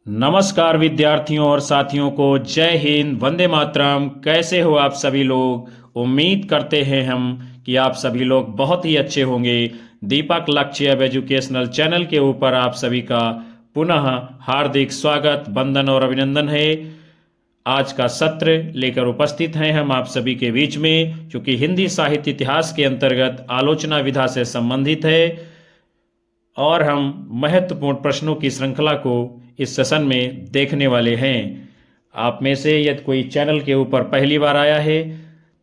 नमस्कार विद्यार्थियों और साथियों को जय हिंद, वंदे मातरम। कैसे हो आप सभी लोग? उम्मीद करते हैं हम कि आप सभी लोग बहुत ही अच्छे होंगे। दीपक लक्ष्य एजुकेशनल चैनल के ऊपर आप सभी का पुनः हार्दिक स्वागत, वंदन और अभिनंदन है। आज का सत्र लेकर उपस्थित हैं हम आप सभी के बीच में, क्योंकि हिंदी साहित्य इतिहास के अंतर्गत आलोचना विधा से संबंधित है और हम महत्वपूर्ण प्रश्नों की श्रृंखला को इस सेशन में देखने वाले हैं। आप में से यदि कोई चैनल के ऊपर पहली बार आया है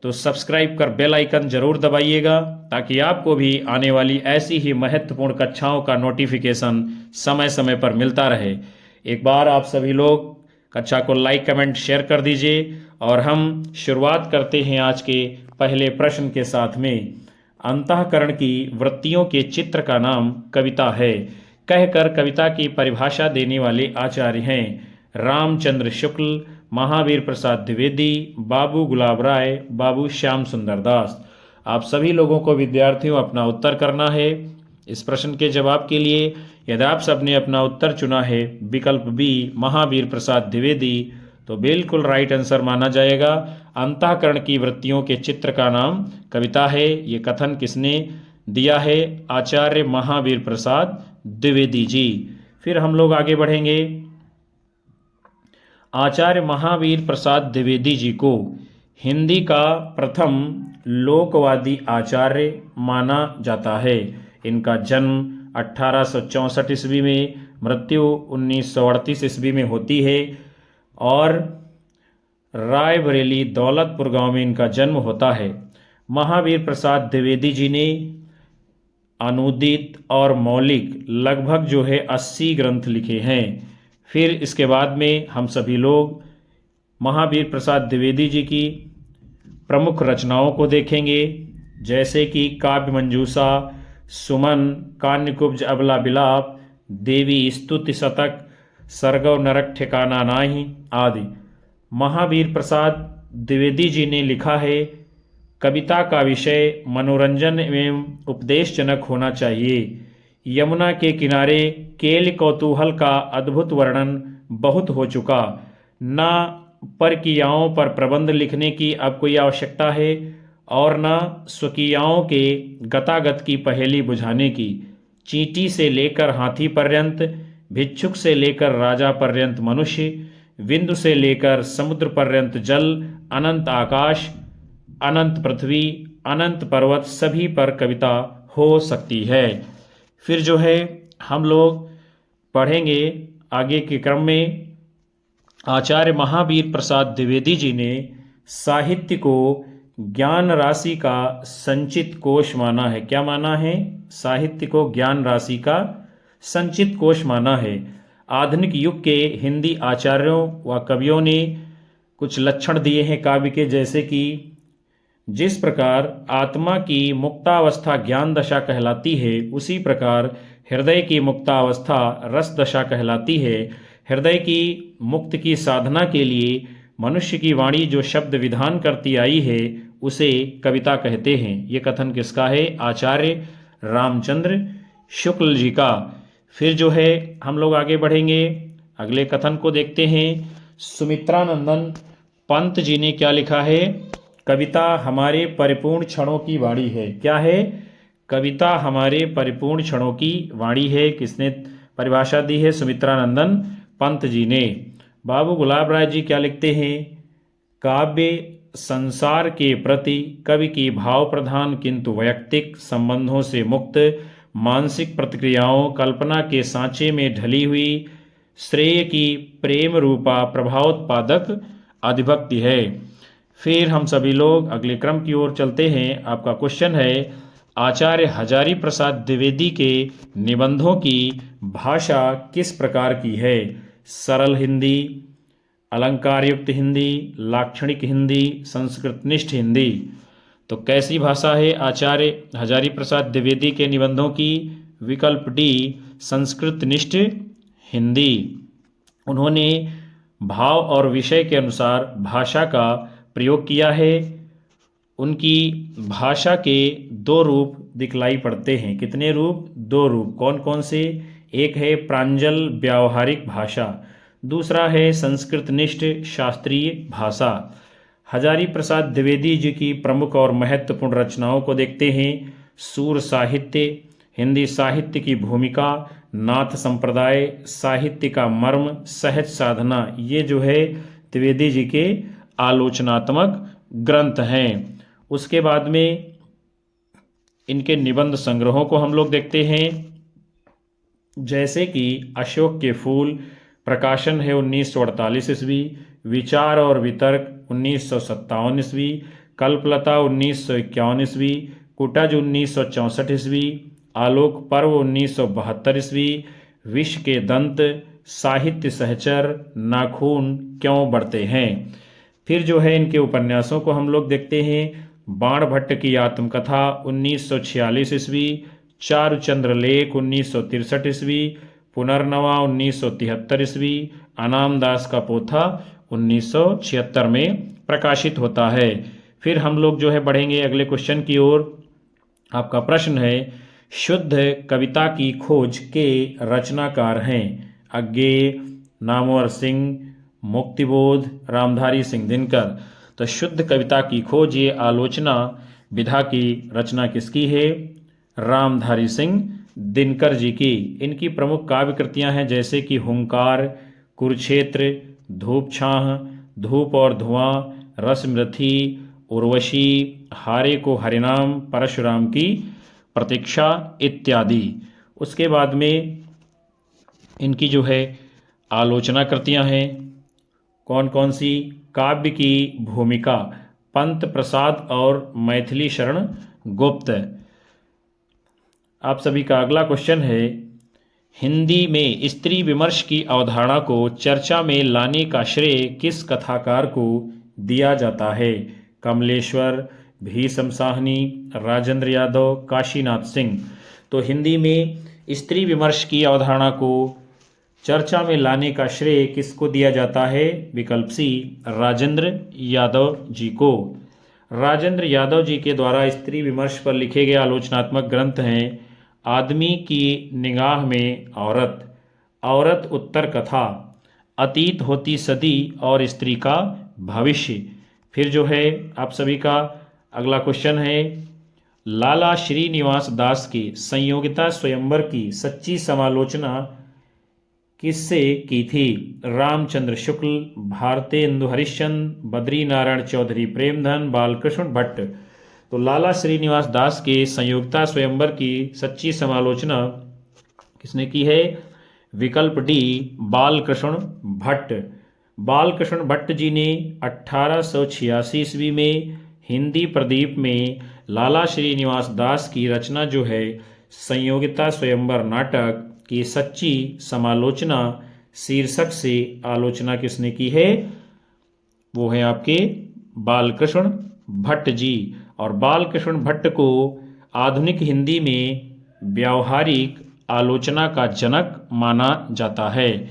तो सब्सक्राइब कर बेल आइकन जरूर दबाइएगा, ताकि आपको भी आने वाली ऐसी ही महत्वपूर्ण कक्षाओं का नोटिफिकेशन समय समय पर मिलता रहे। एक बार आप सभी लोग कक्षा को लाइक, कमेंट, शेयर कर दीजिए और हम शुरुआत करते हैं आज के पहले प्रश्न के साथ में। अंतःकरण की वृत्तियों के चित्र का नाम कविता है, कहकर कविता की परिभाषा देने वाले आचार्य हैं रामचंद्र शुक्ल, महावीर प्रसाद द्विवेदी, बाबू गुलाब राय, बाबू श्याम सुंदर दास। आप सभी लोगों को विद्यार्थियों अपना उत्तर करना है। इस प्रश्न के जवाब के लिए यदि आप सबने अपना उत्तर चुना है विकल्प बी महावीर प्रसाद द्विवेदी, तो बिल्कुल राइट आंसर माना जाएगा। अंतःकरण की वृत्तियों के चित्र का नाम कविता है। ये कथन किसने दिया है? आचार्य महावीर प्रसाद द्विवेदी जी। फिर हम लोग आगे बढ़ेंगे। आचार्य महावीर प्रसाद द्विवेदी जी को हिंदी का प्रथम लोकवादी आचार्य माना जाता है। इनका जन्म 1864 ईस्वी में, मृत्यु 1938 ईस्वी में होती है और रायबरेली दौलतपुर गांव में इनका जन्म होता है। महावीर प्रसाद द्विवेदी जी ने अनुदित और मौलिक लगभग 80 ग्रंथ लिखे हैं। फिर इसके बाद में हम सभी लोग महावीर प्रसाद द्विवेदी जी की प्रमुख रचनाओं को देखेंगे, जैसे कि काव्य मंजूषा, सुमन, कान्यकुब्ज अबला बिलाप, देवी स्तुति शतक, सरगव नरक ठिकाना नाही आदि। महावीर प्रसाद द्विवेदी जी ने लिखा है, कविता का विषय मनोरंजन एवं उपदेशजनक होना चाहिए। यमुना के किनारे केल कौतूहल का अद्भुत वर्णन बहुत हो चुका, न परकीयाओं पर प्रबंध लिखने की अब कोई आवश्यकता है और न स्वकीयाओं के गतागत की पहेली बुझाने की। चींटी से लेकर हाथी पर्यंत, भिक्षुक से लेकर राजा पर्यंत मनुष्य, बिंदु से लेकर समुद्र पर्यंत जल, अनंत आकाश, अनंत पृथ्वी, अनंत पर्वत, सभी पर कविता हो सकती है। फिर हम लोग पढ़ेंगे आगे के क्रम में। आचार्य महावीर प्रसाद द्विवेदी जी ने साहित्य को ज्ञान राशि का संचित कोश माना है। क्या माना है? साहित्य को ज्ञान राशि का संचित कोश माना है। आधुनिक युग के हिंदी आचार्यों व कवियों ने कुछ लक्षण दिए हैं काव्य के, जैसे कि जिस प्रकार आत्मा की मुक्तावस्था ज्ञान दशा कहलाती है, उसी प्रकार हृदय की मुक्तावस्था रस दशा कहलाती है। हृदय की मुक्त की साधना के लिए मनुष्य की वाणी जो शब्द विधान करती आई है, उसे कविता कहते हैं। ये कथन किसका है? आचार्य रामचंद्र शुक्ल जी का। फिर हम लोग आगे बढ़ेंगे, अगले कथन को देखते हैं। सुमित्रानंदन पंत जी ने क्या लिखा है? कविता हमारे परिपूर्ण क्षणों की वाणी है। क्या है? कविता हमारे परिपूर्ण क्षणों की वाणी है। किसने परिभाषा दी है? सुमित्रानंदन पंत जी ने। बाबू गुलाब राय जी क्या लिखते हैं? काव्य संसार के प्रति कवि की भाव प्रधान किंतु वैयक्तिक संबंधों से मुक्त, मानसिक प्रतिक्रियाओं कल्पना के सांचे में ढली हुई श्रेय की प्रेम रूपा प्रभावोत्पादक अधिभक्ति है। फिर हम सभी लोग अगले क्रम की ओर चलते हैं। आपका क्वेश्चन है, आचार्य हजारी प्रसाद द्विवेदी के निबंधों की भाषा किस प्रकार की है? सरल हिंदी, अलंकार युक्त हिंदी, लाक्षणिक हिंदी, संस्कृतनिष्ठ हिंदी। तो कैसी भाषा है आचार्य हजारी प्रसाद द्विवेदी के निबंधों की? विकल्प डी संस्कृतनिष्ठ हिंदी। उन्होंने भाव और विषय के अनुसार भाषा का प्रयोग किया है। उनकी भाषा के 2 रूप दिखलाई पड़ते हैं। कितने रूप? 2 रूप। कौन कौन से? एक है प्रांजल व्यावहारिक भाषा, दूसरा है संस्कृतनिष्ठ शास्त्रीय भाषा। हजारी प्रसाद द्विवेदी जी की प्रमुख और महत्वपूर्ण रचनाओं को देखते हैं। सूर साहित्य, हिंदी साहित्य की भूमिका, नाथ संप्रदाय, साहित्य का मर्म, सहज साधना, ये जो है द्विवेदी जी के आलोचनात्मक ग्रंथ हैं। उसके बाद में इनके निबंध संग्रहों को हम लोग देखते हैं, जैसे कि अशोक के फूल, प्रकाशन है 1948 ईस्वी, विचार और वितर्क 1957 ईस्वी, कल्पलता 1951 ईस्वी, कुटज 1964 ईस्वी, आलोक पर्व 1972 ईस्वी, विष के दंत, साहित्य सहचर, नाखून क्यों बढ़ते हैं। फिर जो है इनके उपन्यासों को हम लोग देखते हैं। बाण भट्ट की आत्मकथा 1946 ईस्वी, चारुचंद्र लेख 1963 ईस्वी, पुनर्नवा 1973 ईस्वी, अनाम दास का पोथा 1976 में प्रकाशित होता है। फिर हम लोग जो है बढ़ेंगे अगले क्वेश्चन की ओर। आपका प्रश्न है, शुद्ध कविता की खोज के रचनाकार हैं। अज्ञेय, नामवर सिंह, मुक्तिबोध, रामधारी सिंह दिनकर। तो शुद्ध कविता की खोज, ये आलोचना विधा की रचना किसकी है? रामधारी सिंह दिनकर जी की। इनकी प्रमुख काव्य कृतियां हैं, जैसे कि हुंकार, कुरुक्षेत्र, धूप छाह, धूप और धुआं, रसमृथी, उर्वशी, हारे को हरिनाम, परशुराम की प्रतीक्षा इत्यादि। उसके बाद में इनकी जो है आलोचना कृतियां हैं, कौन कौन सी? काव्य की भूमिका, पंत प्रसाद और मैथिली शरण गुप्त। आप सभी का अगला क्वेश्चन है, हिंदी में स्त्री विमर्श की अवधारणा को चर्चा में लाने का श्रेय किस कथाकार को दिया जाता है? कमलेश्वर, भीष्म साहनी, राजेंद्र यादव, काशीनाथ सिंह। तो हिंदी में स्त्री विमर्श की अवधारणा को चर्चा में लाने का श्रेय किसको दिया जाता है? विकल्प सी, राजेंद्र यादव जी को। राजेंद्र यादव जी के द्वारा स्त्री विमर्श पर लिखे गए आलोचनात्मक ग्रंथ हैं आदमी की निगाह में औरत, औरत उत्तर कथा, अतीत होती सदी और स्त्री का भविष्य। फिर जो है आप सभी का अगला क्वेश्चन है, लाला श्रीनिवास दास की संयोगिता स्वयंवर की सच्ची समालोचना किससे की थी? रामचंद्र शुक्ल, भारतेंदु हरिश्चंद्र, बद्री नारायण चौधरी प्रेमधन, बालकृष्ण भट्ट। तो लाला श्रीनिवास दास के संयोगिता स्वयंवर की सच्ची समालोचना किसने की है? विकल्प डी, बालकृष्ण भट्ट। बालकृष्ण भट्ट जी ने 1886 ईस्वी में हिंदी प्रदीप में लाला श्रीनिवास दास की रचना जो है संयोगिता स्वयंवर नाटक की सच्ची समालोचना शीर्षक से आलोचना किसने की है? वो है आपके बालकृष्ण भट्ट जी। और बालकृष्ण भट्ट को आधुनिक हिंदी में व्यावहारिक आलोचना का जनक माना जाता है।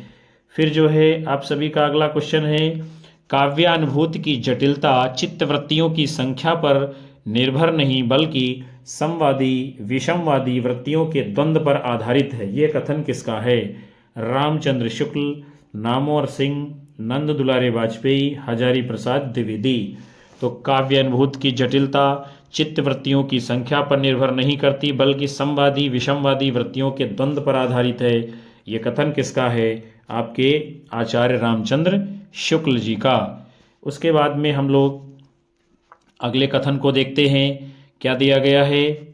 फिर जो है आप सभी का अगला क्वेश्चन है, काव्यानुभूति की जटिलता चित्तवृत्तियों की संख्या पर निर्भर नहीं बल्कि समवादी विषमवादी वृत्तियों के द्वंद्व पर आधारित है। ये कथन किसका है? रामचंद्र शुक्ल, नामवर सिंह, नंद दुलारे वाजपेयी, हजारी प्रसाद द्विवेदी। तो काव्यानुभूति की जटिलता चित्तवृत्तियों की संख्या पर निर्भर नहीं करती बल्कि समवादी विषमवादी वृत्तियों के द्वंद्व पर आधारित है। ये कथन किसका है? आपके आचार्य रामचंद्र शुक्ल जी का। उसके बाद में हम लोग अगले कथन को देखते हैं, क्या दिया गया है?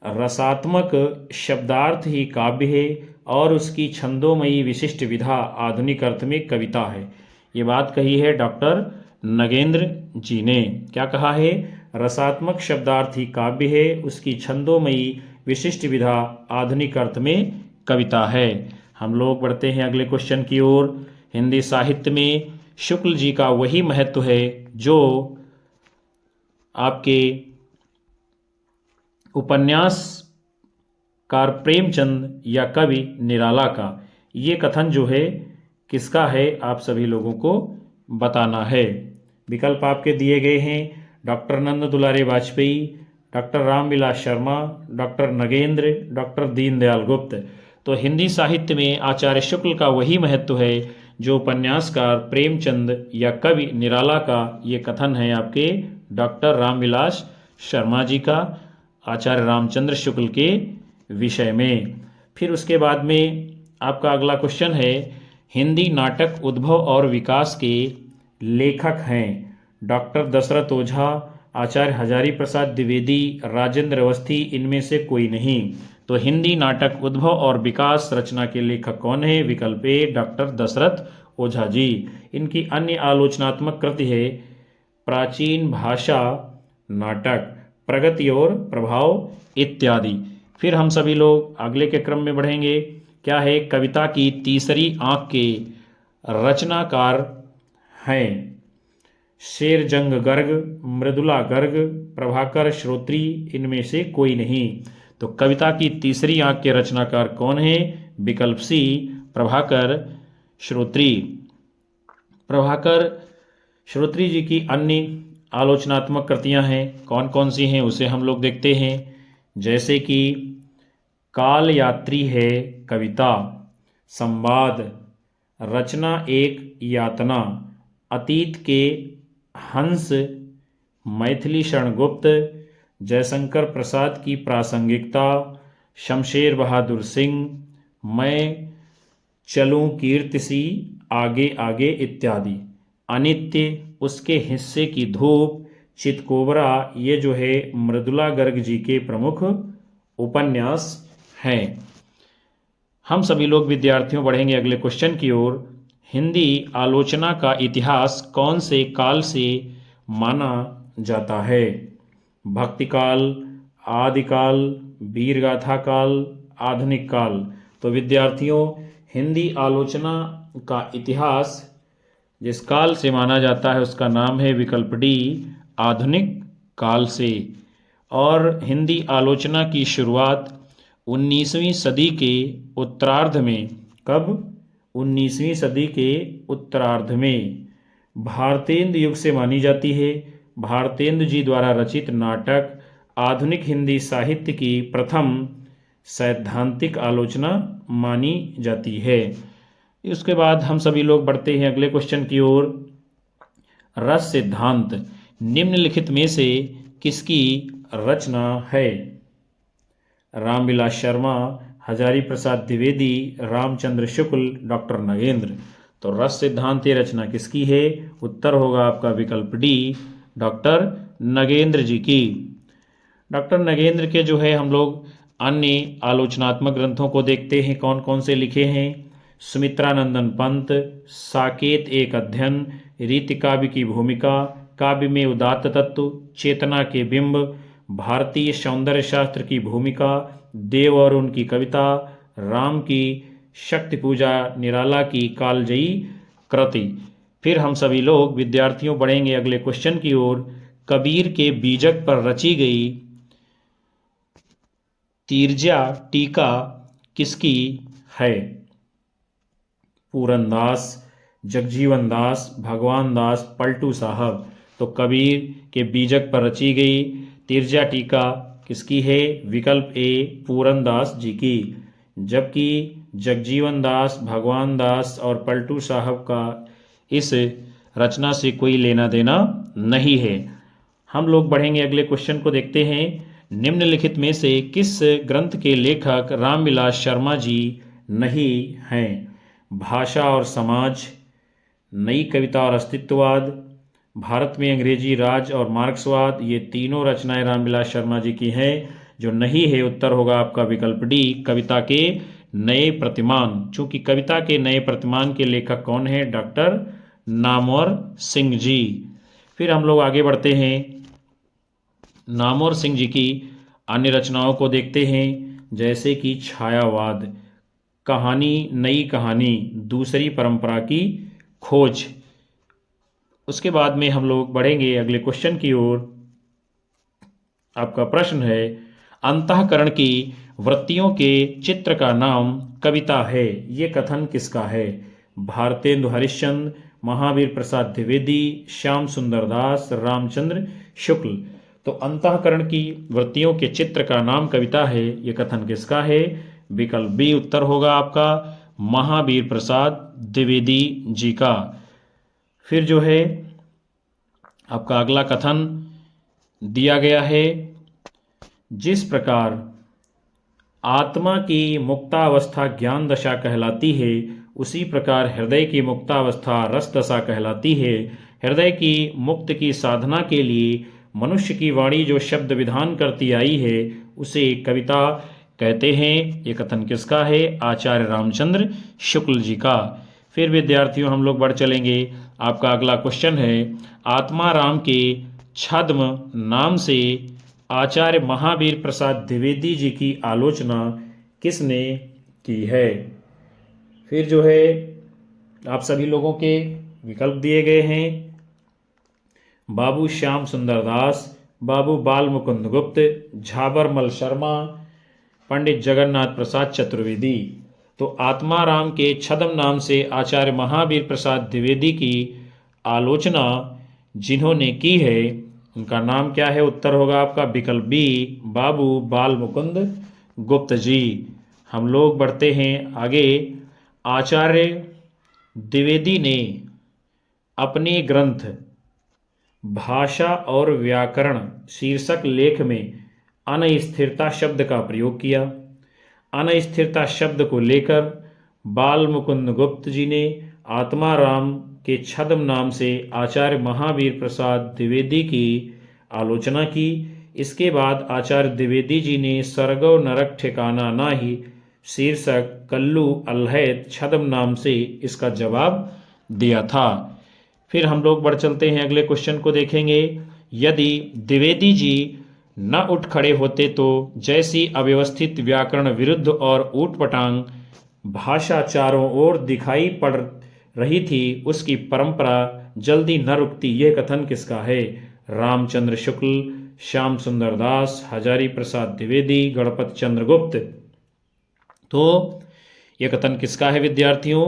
रसात्मक शब्दार्थ ही काव्य है और उसकी छंदोमयी विशिष्ट विधा आधुनिक अर्थ में कविता है। ये बात कही है डॉक्टर नगेंद्र जी ने। क्या कहा है? रसात्मक शब्दार्थ ही काव्य है, उसकी छंदोमयी विशिष्ट विधा आधुनिक अर्थ में कविता है। हम लोग बढ़ते हैं अगले क्वेश्चन की ओर। हिंदी साहित्य में शुक्ल जी का वही महत्व है जो आपके उपन्यासकार प्रेमचंद या कवि निराला का। ये कथन जो है किसका है? आप सभी लोगों को बताना है। विकल्प आपके दिए गए हैं, डॉक्टर नंद दुलारे Vajpayee, doctor Ramvilas Sharma, doctor Nagendra, doctor Deendayal गुप्त। तो हिंदी साहित्य में आचार्य शुक्ल का वही महत्व है जो उपन्यासकार प्रेमचंद या कवि निराला का ये कथन है आपके डॉक्टर रामविलास शर्मा जी का आचार्य रामचंद्र शुक्ल के विषय में। फिर उसके बाद में आपका अगला क्वेश्चन है, हिंदी नाटक उद्भव और विकास के लेखक हैं डॉक्टर दशरथ ओझा, आचार्य हजारी प्रसाद द्विवेदी, राजेंद्र अवस्थी, इनमें से कोई नहीं। तो हिंदी नाटक उद्भव और विकास रचना के लेखक कौन है? विकल्प ए डॉक्टर दशरथ ओझा जी। इनकी अन्य आलोचनात्मक कृति है प्राचीन भाषा नाटक, प्रगति और प्रभाव इत्यादि। फिर हम सभी लोग अगले के क्रम में बढ़ेंगे। क्या है? कविता की तीसरी आंख के रचनाकार हैं शेरजंग गर्ग, मृदुला गर्ग, प्रभाकर श्रोत्री, इनमें से कोई नहीं। तो कविता की तीसरी आंख के रचनाकार कौन है? विकल्प सी प्रभाकर श्रोत्री। प्रभाकर श्रोत्री जी की अन्य आलोचनात्मक कृतियां हैं, कौन कौन सी हैं उसे हम लोग देखते हैं। जैसे कि काल यात्री है कविता, संवाद, रचना एक यातना, अतीत के हंस, मैथिली शरणगुप्त, जयशंकर प्रसाद की प्रासंगिकता, शमशेर बहादुर सिंह, मैं चलूं कीर्तिसी, आगे आगे इत्यादि। अनित्य, उसके हिस्से की धूप, चितकोबरा, ये जो है मृदुला गर्ग जी के प्रमुख उपन्यास हैं। हम सभी लोग विद्यार्थियों बढ़ेंगे अगले क्वेश्चन की ओर। हिंदी आलोचना का इतिहास कौन से काल से माना जाता है? भक्तिकाल, आदिकाल, वीरगाथा काल, आधुनिक काल। तो विद्यार्थियों, हिंदी आलोचना का इतिहास जिस काल से माना जाता है उसका नाम है विकल्प डी आधुनिक काल से। और हिंदी आलोचना की शुरुआत 19वीं सदी के उत्तरार्ध में, कब? 19वीं सदी के उत्तरार्ध में भारतेंदु युग से मानी जाती है। भारतेंदु जी द्वारा रचित नाटक आधुनिक हिंदी साहित्य की प्रथम सैद्धांतिक आलोचना मानी जाती है। उसके बाद हम सभी लोग बढ़ते हैं अगले क्वेश्चन की ओर। रस सिद्धांत निम्नलिखित में से किसकी रचना है? रामविलास शर्मा, हजारी प्रसाद द्विवेदी, रामचंद्र शुक्ल, डॉक्टर नगेंद्र। तो रस सिद्धांत ये रचना किसकी है? उत्तर होगा आपका विकल्प डी डॉक्टर नगेंद्र जी की। डॉक्टर नगेंद्र के जो है हम लोग अन्य आलोचनात्मक ग्रंथों को देखते हैं, कौन कौन से लिखे हैं। सुमित्रानंदन पंत, साकेत एक अध्ययन, रीति काव्य की भूमिका, काव्य में उदात्त तत्व, चेतना के बिंब, भारतीय सौंदर्य शास्त्र की भूमिका, देव और उनकी कविता, राम की शक्ति पूजा, निराला की कालजयी कृति। फिर हम सभी लोग विद्यार्थियों बढ़ेंगे अगले क्वेश्चन की ओर। कबीर के बीजक पर रची गई तीर्जा टीका किसकी है? पूरनदास, जगजीवन दास, भगवान दास, पलटू साहब। तो कबीर के बीजक पर रची गई तीर्जा टीका किसकी है? विकल्प ए पूरनदास जी की। जबकि जगजीवन दास, भगवान दास और पलटू साहब का इस रचना से कोई लेना देना नहीं है। हम लोग बढ़ेंगे अगले क्वेश्चन को देखते हैं। निम्नलिखित में से किस ग्रंथ के लेखक रामविलास शर्मा जी नहीं हैं? भाषा और समाज, नई कविता और अस्तित्ववाद, भारत में अंग्रेजी राज और मार्क्सवाद, ये तीनों रचनाएं रामविलास शर्मा जी की हैं। जो नहीं है उत्तर होगा आपका विकल्प डी कविता के नए प्रतिमान। चूंकि कविता के नए प्रतिमान के लेखक कौन है? डॉक्टर नामवर सिंह जी। फिर हम लोग आगे बढ़ते हैं, नामवर सिंह जी की अन्य रचनाओं को देखते हैं। जैसे कि छायावाद, कहानी, नई कहानी, दूसरी परंपरा की खोज। उसके बाद में हम लोग बढ़ेंगे अगले क्वेश्चन की ओर। आपका प्रश्न है, अंतःकरण की वृत्तियों के चित्र का नाम कविता है, ये कथन किसका है? भारतेंदु हरिश्चंद्र, महावीर प्रसाद द्विवेदी, श्याम सुंदर दास, रामचंद्र शुक्ल। तो अंतःकरण की वृत्तियों के चित्र का नाम कविता है, ये कथन किसका है? विकल्प बी उत्तर होगा आपका महावीर प्रसाद द्विवेदी जी का। फिर जो है आपका अगला कथन दिया गया है, जिस प्रकार आत्मा की मुक्तावस्था ज्ञान दशा कहलाती है, उसी प्रकार हृदय की मुक्तावस्था रस दशा कहलाती है। हृदय की मुक्त की साधना के लिए मनुष्य की वाणी जो शब्द विधान करती आई है, उसे कविता कहते हैं। ये कथन किसका है? आचार्य रामचंद्र शुक्ल जी का। फिर विद्यार्थियों हम लोग बढ़ चलेंगे। आपका अगला क्वेश्चन है, आत्मा राम के छद्म नाम से आचार्य महावीर प्रसाद द्विवेदी जी की आलोचना किसने की है? फिर जो है आप सभी लोगों के विकल्प दिए गए हैं, बाबू श्याम सुंदर दास, बाबू बाल मुकुंद गुप्त, झाबरमल शर्मा, पंडित जगन्नाथ प्रसाद चतुर्वेदी। तो आत्मा राम के छद्म नाम से आचार्य महावीर प्रसाद द्विवेदी की आलोचना जिन्होंने की है, उनका नाम क्या है? उत्तर होगा आपका विकल्प बी, बाबू बाल मुकुंद गुप्त जी। हम लोग बढ़ते हैं आगे। आचार्य द्विवेदी ने अपने ग्रंथ भाषा और व्याकरण शीर्षक लेख में अनस्थिरता शब्द का प्रयोग किया। अनस्थिरता शब्द को लेकर बाल मुकुंद गुप्त जी ने आत्मा राम के छद्म नाम से आचार्य महावीर प्रसाद द्विवेदी की आलोचना की। इसके बाद आचार्य द्विवेदी जी ने सरगव नरक ठिकाना नाही शीर्षक कल्लू अल्हैत छद्म नाम से इसका जवाब दिया था। फिर हम लोग बढ़ चलते हैं, अगले क्वेश्चन को देखेंगे। यदि द्विवेदी जी न उठ खड़े होते तो जैसी अव्यवस्थित व्याकरण विरुद्ध और ऊटपटांग भाषा चारों ओर दिखाई पड़ रही थी, उसकी परंपरा जल्दी न रुकती। यह कथन किसका है? रामचंद्र शुक्ल, श्याम सुंदर दास, हजारी प्रसाद द्विवेदी, गणपत चंद्र गुप्त। तो यह कथन किसका है विद्यार्थियों?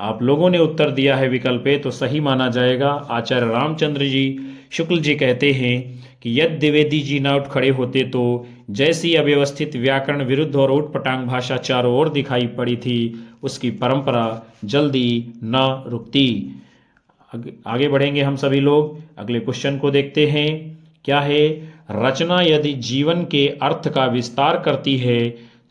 आप लोगों ने उत्तर दिया है विकल्प ए, तो सही माना जाएगा। आचार्य रामचंद्र जी शुक्ल जी कहते हैं कि यदि द्विवेदी जी न उठ खड़े होते तो जैसी अव्यवस्थित व्याकरण विरुद्ध और ऊटपटांग भाषा चारों ओर दिखाई पड़ी थी, उसकी परंपरा जल्दी न रुकती। आगे बढ़ेंगे हम सभी लोग, अगले क्वेश्चन को देखते हैं। क्या है? रचना यदि जीवन के अर्थ का विस्तार करती है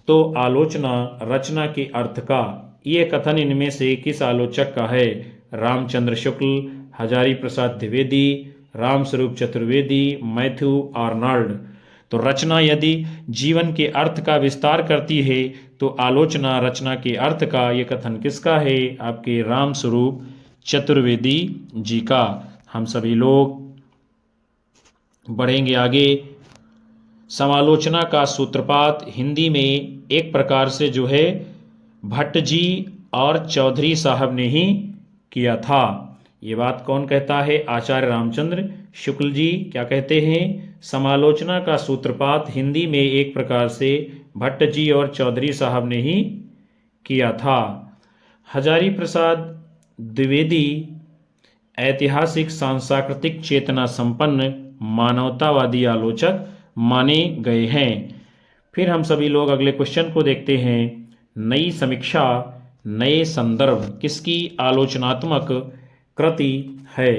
तो आलोचना रचना के अर्थ का। ये कथन इनमें से किस आलोचक का है? Ramchandra Shukla, Hazari Prasad Dwivedi, Ramswaroop Chaturvedi, Matthew Arnold. तो रचना यदि जीवन के अर्थ का विस्तार करती है तो आलोचना रचना के अर्थ का। ये कथन किसका है? आपके रामस्वरूप चतुर्वेदी जी का। हम सभी लोग बढ़ेंगे आगे। समालोचना का सूत्रपात हिंदी में एक प्रकार से जो है भट्ट जी और चौधरी साहब ने ही किया था। ये बात कौन कहता है? आचार्य रामचंद्र शुक्ल जी क्या कहते हैं? समालोचना का सूत्रपात हिंदी में एक प्रकार से भट्ट जी और चौधरी साहब ने ही किया था। हजारी प्रसाद द्विवेदी ऐतिहासिक सांस्कृतिक चेतना संपन्न मानवतावादी आलोचक माने गए हैं। फिर हम सभी लोग अगले क्वेश्चन को देखते हैं। नई समीक्षा नए संदर्भ किसकी आलोचनात्मक कृति है?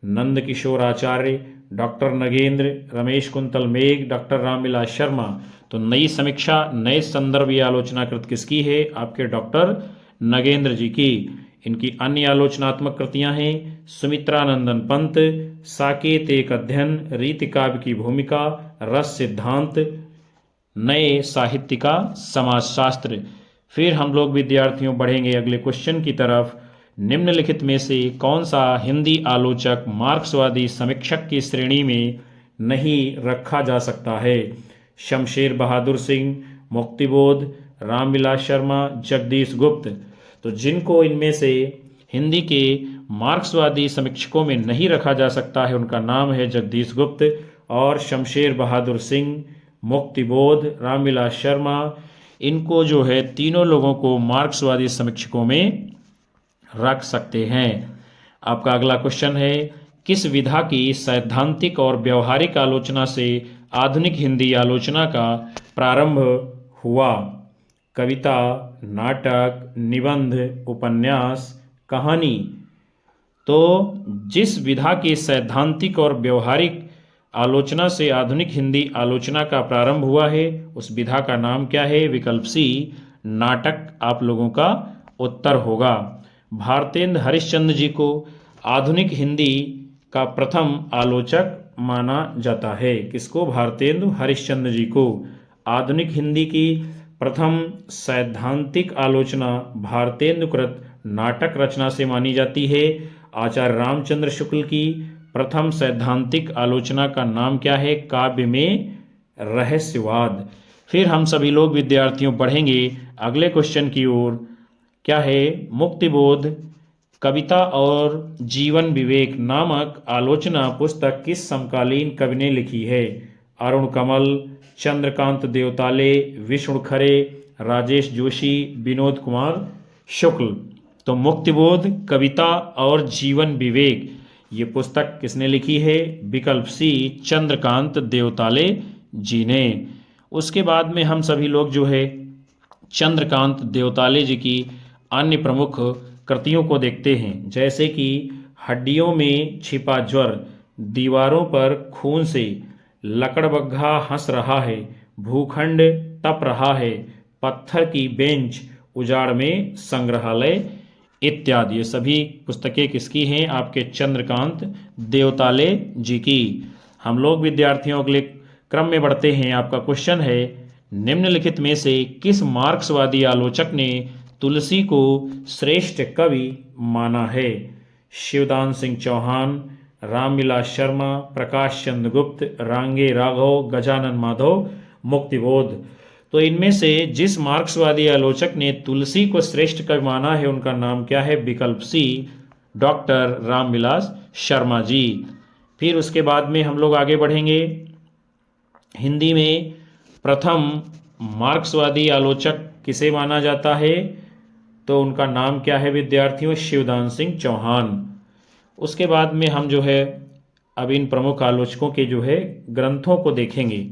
नंद किशोर आचार्य, डॉक्टर नगेंद्र, रमेश कुंतल मेघ, डॉक्टर रामविलास शर्मा। तो नई समीक्षा नए संदर्भ ये आलोचना कृत किसकी है? आपके डॉक्टर नगेंद्र जी की। इनकी अन्य आलोचनात्मक कृतियां हैं सुमित्रानंदन पंत, साकेत एक अध्ययन, रीति काव्य की भूमिका, रस सिद्धांत, नए साहित्य का समाजशास्त्र। फिर हम लोग विद्यार्थियों बढ़ेंगे अगले क्वेश्चन की तरफ। निम्नलिखित में से कौन सा हिंदी आलोचक मार्क्सवादी समीक्षक की श्रेणी में नहीं रखा जा सकता है? शमशेर बहादुर सिंह, मुक्तिबोध, रामविलास शर्मा, जगदीश गुप्त। तो जिनको इनमें से हिंदी के मार्क्सवादी समीक्षकों में नहीं रखा जा सकता है, उनका नाम है जगदीश गुप्त और शमशेर बहादुर सिंह, मुक्तिबोध, रामविलास शर्मा। इनको जो है तीनों लोगों को मार्क्सवादी समीक्षकों में रख सकते हैं। आपका अगला क्वेश्चन है, किस विधा की सैद्धांतिक और व्यवहारिक आलोचना से आधुनिक हिंदी आलोचना का प्रारंभ हुआ? कविता, नाटक, निबंध, उपन्यास, कहानी। तो जिस विधा की सैद्धांतिक और व्यवहारिक आलोचना से आधुनिक हिंदी आलोचना का प्रारंभ हुआ है, उस विधा का नाम क्या है? विकल्प सी, नाटक आप लोगों का उत्तर होगा। भारतेंद्र हरिश्चंद्र जी को आधुनिक हिंदी का प्रथम आलोचक माना जाता है। किसको? भारतेंद्र हरिश्चंद्र जी को आधुनिक हिंदी की प्रथम सैद्धांतिक आलोचना भारतेंदु कृत नाटक रचना से मानी जाती है। आचार्य रामचंद्र शुक्ल की प्रथम सैद्धांतिक आलोचना का नाम क्या है? काव्य में रहस्यवाद। फिर हम सभी लोग विद्यार्थियों पढ़ेंगे अगले क्वेश्चन की ओर। क्या है? मुक्तिबोध कविता और जीवन विवेक नामक आलोचना पुस्तक किस समकालीन कवि ने लिखी है? अरुण कमल, चंद्रकांत देवताले, विष्णु खरे, राजेश जोशी, विनोद कुमार शुक्ल। तो मुक्तिबोध कविता और जीवन विवेक ये पुस्तक किसने लिखी है? विकल्प सी, चंद्रकांत देवताले जी ने। उसके बाद में हम सभी लोग जो है चंद्रकांत देवताले जी की अन्य प्रमुख कृतियों को देखते हैं, जैसे कि हड्डियों में छिपा ज्वर, दीवारों पर खून से, लकड़बग्घा हंस रहा है, भूखंड तप रहा है, पत्थर की बेंच, उजाड़ में संग्रहालय इत्यादि। ये सभी पुस्तकें किसकी हैं? आपके चंद्रकांत देवताले जी की। हम लोग विद्यार्थियों अगले क्रम में बढ़ते हैं। आपका क्वेश्चन है, निम्नलिखित में से किस मार्क्सवादी आलोचक ने तुलसी को श्रेष्ठ कवि माना है? शिवदान सिंह चौहान, रामविलास शर्मा, प्रकाश चंद्र गुप्त, रांगे राघव, गजानन माधव, मुक्तिबोध। तो इनमें से जिस मार्क्सवादी आलोचक ने तुलसी को श्रेष्ठ कवि माना है उनका नाम क्या है? विकल्प सी, डॉक्टर रामविलास शर्मा जी। फिर उसके बाद में हम लोग आगे बढ़ेंगे। हिंदी में प्रथम मार्क्सवादी आलोचक किसे माना जाता है? तो उनका नाम क्या है विद्यार्थियों? शिवदान सिंह चौहान। उसके बाद में हम जो है अब इन प्रमुख आलोचकों के जो है ग्रंथों को देखेंगे।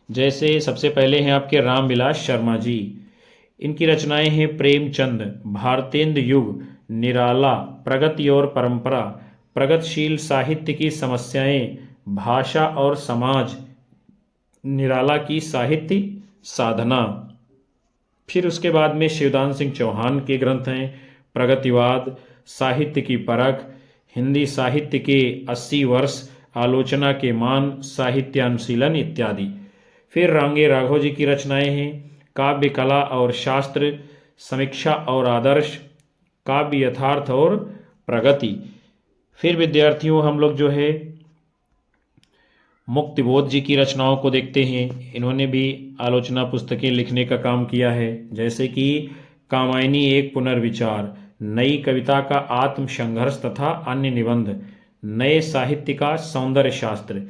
जैसे सबसे पहले हैं आपके रामविलास शर्मा जी। इनकी रचनाएं हैं प्रेमचंद, भारतेंद्र युग, निराला, प्रगति और परंपरा, प्रगतिशील साहित्य की समस्याएं, भाषा और समाज, निराला की साहित्य साधना। फिर उसके बाद में शिवदान सिंह चौहान के ग्रंथ हैं प्रगतिवाद, साहित्य की परख, हिंदी साहित्य के 80 वर्ष, आलोचना के मान, साहित्यानुशीलन इत्यादि। फिर रांगे राघव जी की रचनाएं हैं काव्य कला और शास्त्र, समीक्षा और आदर्श, काव्य यथार्थ और प्रगति। फिर विद्यार्थियों हम लोग जो है मुक्तिबोध जी की रचनाओं को देखते हैं। इन्होंने भी आलोचना पुस्तकें लिखने का काम किया है, जैसे कि कामायनी एक पुनर्विचार, नई कविता का आत्म संघर्ष तथा अन्य निबंध, नए साहित्य का सौंदर्य शास्त्र।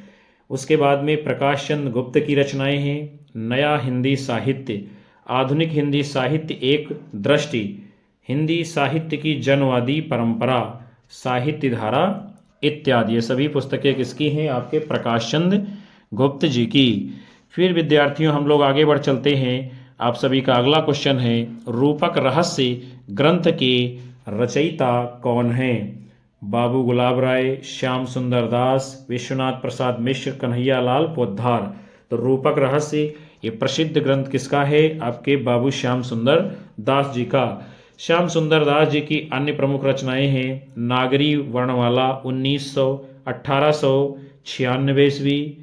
उसके बाद में प्रकाश चंद्र गुप्त की रचनाएं हैं नया हिंदी साहित्य, आधुनिक हिंदी साहित्य एक दृष्टि, हिंदी साहित्य की जनवादी परंपरा, साहित्य धारा इत्यादि। ये सभी पुस्तकें किसकी हैं? आपके प्रकाश चंद्र गुप्त जी की। फिर विद्यार्थियों हम लोग आगे बढ़ चलते हैं। आप सभी का अगला क्वेश्चन है, रूपक रहस्य ग्रंथ के रचयिता कौन हैं? बाबू गुलाब राय, श्याम सुंदर दास, विश्वनाथ प्रसाद मिश्र, कन्हैया लाल पोद्दार। तो रूपक रहस्य ये प्रसिद्ध ग्रंथ किसका है? आपके बाबू श्याम सुंदर दास जी का। श्याम सुंदर दास जी की अन्य प्रमुख रचनाएं हैं नागरी वर्णमाला 1896 ईस्वी,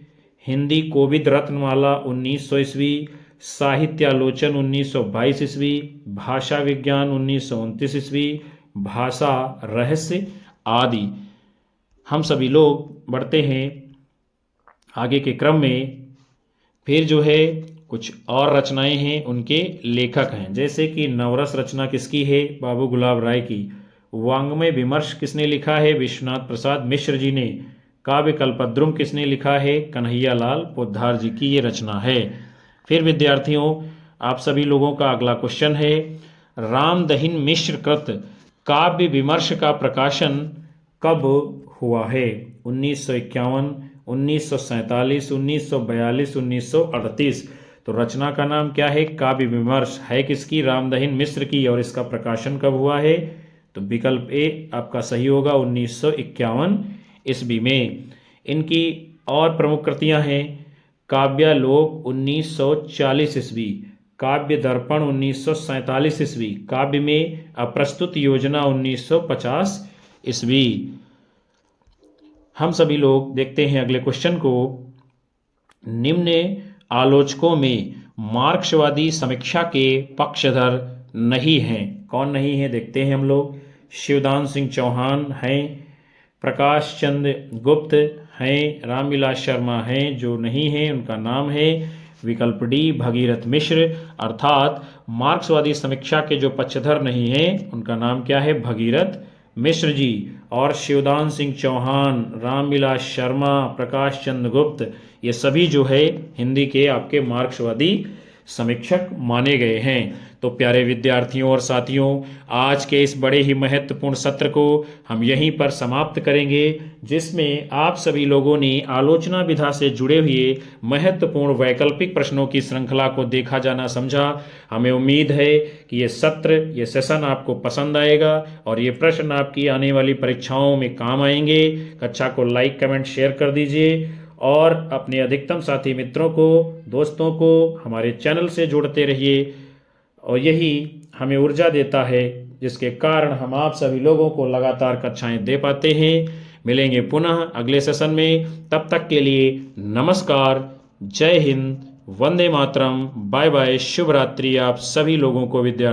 हिंदी कोविद रत्नमाला 1900 ईस्वी, साहित्यालोचन 1922 ईस्वी, भाषा विज्ञान 1929 ईस्वी, भाषा रहस्य आदि। हम सभी लोग बढ़ते हैं आगे के क्रम में। फिर जो है कुछ और रचनाएं हैं, उनके लेखक हैं, जैसे कि नवरस रचना किसकी है? बाबू गुलाब राय की। वांग्मय विमर्श किसने लिखा है? विश्वनाथ प्रसाद मिश्र जी ने। काव्य कल्पद्रुम किसने लिखा है? कन्हैया लाल पोद्दार जी की ये रचना है। फिर विद्यार्थियों आप सभी लोगों का अगला क्वेश्चन है, रामदहिन मिश्र कृत काव्य विमर्श का प्रकाशन कब हुआ है? 1951, 1947, 1942, 1938। तो रचना का नाम क्या है? काव्य विमर्श। है किसकी? रामदहिन मिश्र की। और इसका प्रकाशन कब हुआ है? तो विकल्प ए आपका सही होगा, 1951 ईस्वी में। इनकी और प्रमुख कृतियां हैं काव्यालोक 1940 ईस्वी, काव्य दर्पण 1947 ईस्वी, काव्य में अप्रस्तुत योजना 1950 ईस्वी। हम सभी लोग देखते हैं अगले क्वेश्चन को। निम्न आलोचकों में मार्क्सवादी समीक्षा के पक्षधर नहीं हैं। कौन नहीं है देखते हैं हम लोग। शिवदान सिंह चौहान हैं, प्रकाश चंद्र गुप्त हैं, रामविलास शर्मा हैं। जो नहीं हैं उनका नाम है विकल्प डी भगीरथ मिश्र। अर्थात मार्क्सवादी समीक्षा के जो पक्षधर नहीं हैं उनका नाम क्या है? भगीरथ मिश्र जी। और शिवदान सिंह चौहान, रामविलास शर्मा, प्रकाश चंद्र गुप्त, ये सभी जो है हिंदी के आपके मार्क्सवादी समीक्षक माने गए हैं। तो प्यारे विद्यार्थियों और साथियों, आज के इस बड़े ही महत्वपूर्ण सत्र को हम यहीं पर समाप्त करेंगे, जिसमें आप सभी लोगों ने आलोचना विधा से जुड़े हुए महत्वपूर्ण वैकल्पिक प्रश्नों की श्रृंखला को देखा जाना समझा। हमें उम्मीद है कि ये सत्र, ये सेशन आपको पसंद आएगा और ये प्रश्न आपकी आने वाली परीक्षाओं में काम आएंगे। कक्षा को लाइक, कमेंट, शेयर कर दीजिए और अपने अधिकतम साथी मित्रों को, दोस्तों को हमारे चैनल से जोड़ते रहिए। और यही हमें ऊर्जा देता है, जिसके कारण हम आप सभी लोगों को लगातार कक्षाएं दे पाते हैं। मिलेंगे पुनः अगले सेशन में। तब तक के लिए नमस्कार, जय हिंद, वंदे मातरम, बाय बाय, शुभ रात्रि आप सभी लोगों को विद्यार्थी।